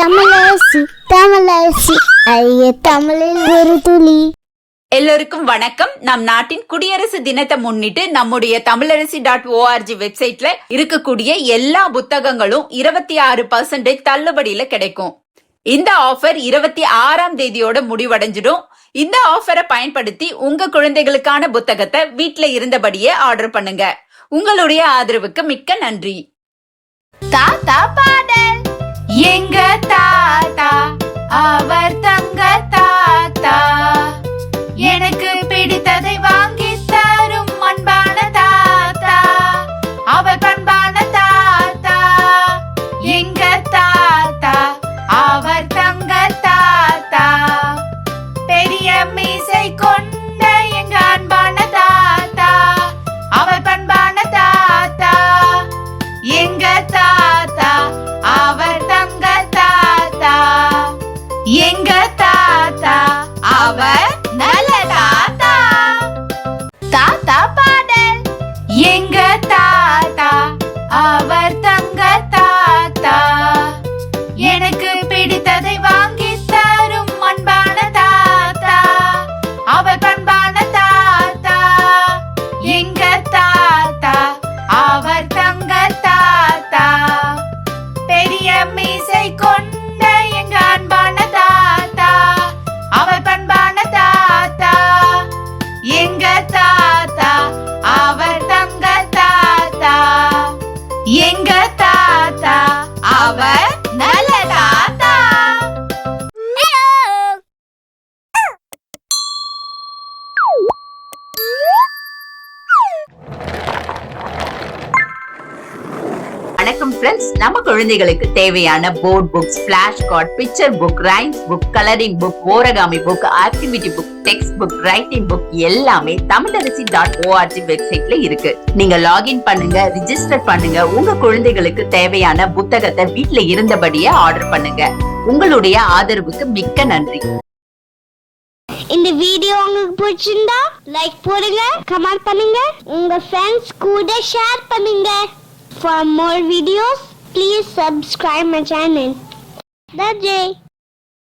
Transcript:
தமிழரசி தமிழரசி ஐய தமிழில் ஒரு துளி. எல்லோருக்கும் வணக்கம். நம் நாட்டின் குடியரசு தினத்தை முன்னிட்டு நம்முடைய தமிழரசி.org வெப்சைட்ல இருக்கக்கூடிய எல்லா புத்தகங்களும் 26% தள்ளுபடியில கிடைக்கும். இந்த ஆஃபர் 26ஆம் தேதியோட முடிவடைஞ்சிடும். இந்த ஆஃபரை பயன்படுத்தி உங்க குழந்தைகளுக்கான புத்தகத்தை வீட்ல இருந்தபடியே ஆர்டர் பண்ணுங்க. உங்களுடைய ஆதரவுக்கு மிக்க நன்றி. தாத்தா பாடல். எங்க தாத்தா அவர் தங்க தாத்தா, எனக்கு பிடித்ததை வாங்கி தரும் அன்பான தாத்தா, அவர் பண்பான தாத்தா. எங்க தாத்தா அவர் தங்க தாத்தா, பெரிய மீசை கொண்ட எங்க அன்பான தாத்தா, அவர் பண்பான தாத்தா. எங்க தாத்தா அவர் தங்க தாத்தா, எங்க தாத்தா அவர் நல்ல தாத்தா. தாத்தா பாடல். எங்க தாத்தா அவர் தங்க தாத்தா, எனக்கு பிடித்ததை வாங்கி தரும் அன்பான தாத்தா, அவர் பண்பான தாத்தா. எங்க தாத்தா அவர் தங்க தாத்தா, பெரிய மீசை கொண்ட எங்க அன்பான தாத்தா, அவர் பண்பான தாத்தா. எங்க தாத்தா அவர் தங்க தாத்தா, எங்க தாத்தா அவர் நல்ல தாத்தா. வணக்கம் ஃப்ரெண்ட்ஸ். நம்ம குழந்தைகளுக்கு தேவையான board books, flash card, picture book, rhymes book, colouring book, origami book, activity book, text book, writing book எல்லாமே தமிழரசி.org வெப்சைட்ல இருக்கு. நீங்க லாகின் பண்ணுங்க, ரிஜிஸ்டர் பண்ணுங்க. உங்க குழந்தைகளுக்கு தேவையான புத்தகத்தை வீட்ல இருந்தபடியே ஆர்டர் பண்ணுங்க. உங்களுடைய ஆதரவுக்கு மிக்க நன்றி. இந்த வீடியோ உங்களுக்கு பிடிச்சிருந்தா லைக் போடுங்க, கமெண்ட் பண்ணுங்க, உங்க ஃப்ரெண்ட்ஸ் கூட ஷேர் பண்ணுங்க. For more videos, please subscribe my channel. That's it.